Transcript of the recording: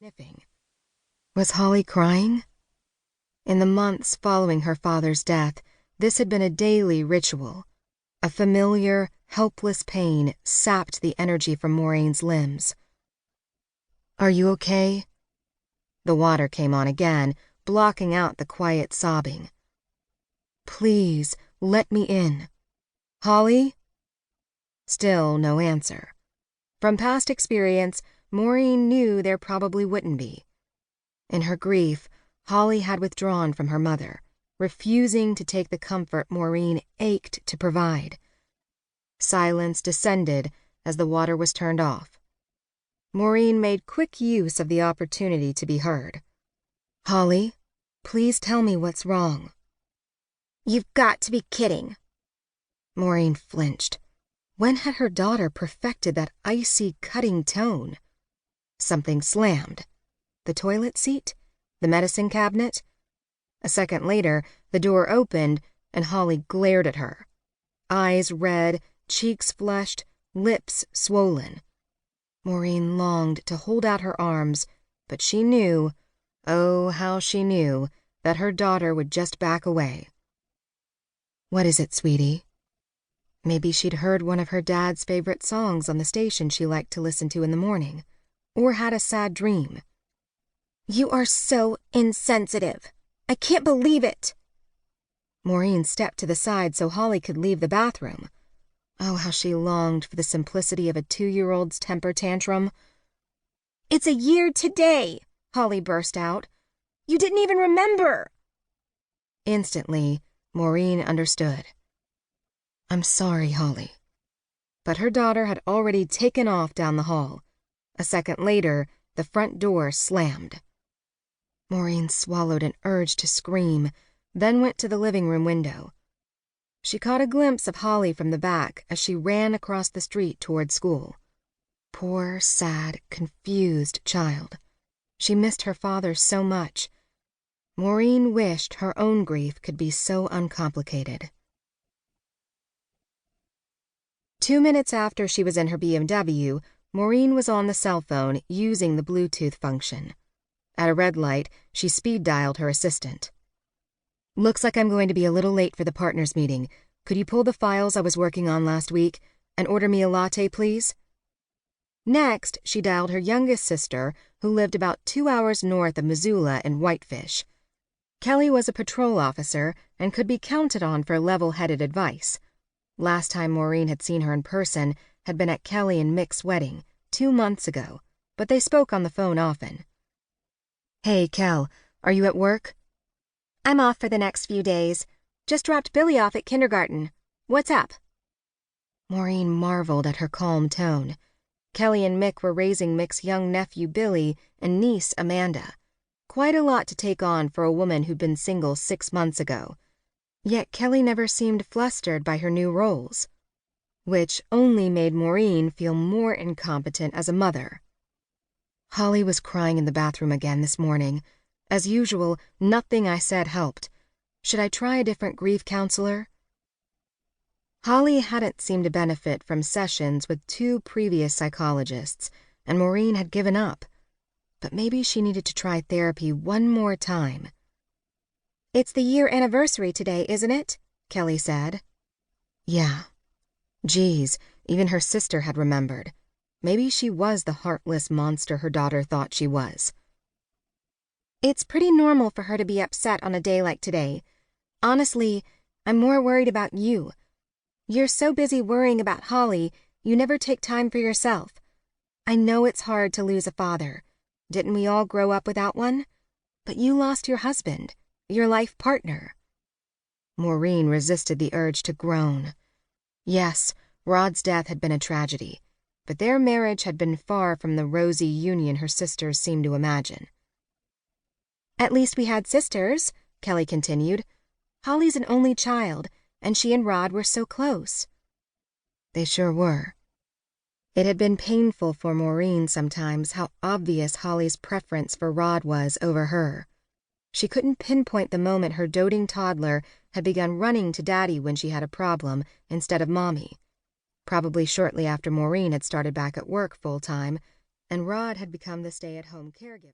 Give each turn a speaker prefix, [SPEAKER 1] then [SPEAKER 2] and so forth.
[SPEAKER 1] Sniffing. Was Holly crying? In the months following her father's death, this had been a daily ritual. A familiar, helpless pain sapped the energy from Maureen's limbs. "Are you okay?" The water came on again, blocking out the quiet sobbing. "Please, let me in. Holly?" Still no answer. From past experience, Maureen knew there probably wouldn't be. In her grief, Holly had withdrawn from her mother, refusing to take the comfort Maureen ached to provide. Silence descended as the water was turned off. Maureen made quick use of the opportunity to be heard. "Holly, please tell me what's wrong."
[SPEAKER 2] "You've got to be kidding."
[SPEAKER 1] Maureen flinched. When had her daughter perfected that icy, cutting tone? Something slammed. The toilet seat? The medicine cabinet? A second later, the door opened and Holly glared at her. Eyes red, cheeks flushed, lips swollen. Maureen longed to hold out her arms, but she knew, oh, how she knew, that her daughter would just back away. "What is it, sweetie?" Maybe she'd heard one of her dad's favorite songs on the station she liked to listen to in the morning, or had a sad dream.
[SPEAKER 2] "You are so insensitive. I can't believe it."
[SPEAKER 1] Maureen stepped to the side so Holly could leave the bathroom. Oh, how she longed for the simplicity of a 2-year-old's temper tantrum.
[SPEAKER 2] "It's a year today," Holly burst out. "You didn't even remember."
[SPEAKER 1] Instantly, Maureen understood. "I'm sorry, Holly." But her daughter had already taken off down the hall. A second later, the front door slammed. Maureen swallowed an urge to scream, then went to the living room window. She caught a glimpse of Holly from the back as she ran across the street toward school. Poor, sad, confused child. She missed her father so much. Maureen wished her own grief could be so uncomplicated. 2 minutes after she was in her BMW, Maureen was on the cell phone using the Bluetooth function. At a red light, she speed-dialed her assistant. "Looks like I'm going to be a little late for the partners meeting. Could you pull the files I was working on last week and order me a latte, please?" Next, she dialed her youngest sister, who lived about 2 hours north of Missoula in Whitefish. Kelly was a patrol officer and could be counted on for level-headed advice. Last time Maureen had seen her in person had been at Kelly and Mick's wedding 2 months ago, but they spoke on the phone often. "Hey, Kel, are you at work?"
[SPEAKER 2] "I'm off for the next few days. Just dropped Billy off at kindergarten. What's up?"
[SPEAKER 1] Maureen marveled at her calm tone. Kelly and Mick were raising Mick's young nephew Billy and niece Amanda. Quite a lot to take on for a woman who'd been single 6 months ago. Yet Kelly never seemed flustered by her new roles, which only made Maureen feel more incompetent as a mother. Holly was crying in the bathroom again this morning. As usual, nothing I said helped. Should I try a different grief counselor? Holly hadn't seemed to benefit from sessions with 2 previous psychologists, and Maureen had given up. But maybe she needed to try therapy one more time.
[SPEAKER 2] "It's the year anniversary today, isn't it?" Kelly said.
[SPEAKER 1] Yeah. Geez, even her sister had remembered. Maybe she was the heartless monster her daughter thought she was.
[SPEAKER 2] "It's pretty normal for her to be upset on a day like today. Honestly, I'm more worried about you. You're so busy worrying about Holly, you never take time for yourself. I know it's hard to lose a father. Didn't we all grow up without one? But you lost your husband, your life partner."
[SPEAKER 1] Maureen resisted the urge to groan. Yes, Rod's death had been a tragedy, but their marriage had been far from the rosy union her sisters seemed to imagine.
[SPEAKER 2] "At least we had sisters," Kelly continued. "Holly's an only child, and she and Rod were so close."
[SPEAKER 1] They sure were. It had been painful for Maureen sometimes how obvious Holly's preference for Rod was over her. She couldn't pinpoint the moment her doting toddler had begun running to Daddy when she had a problem instead of Mommy. Probably shortly after Maureen had started back at work full-time, and Rod had become the stay-at-home caregiver.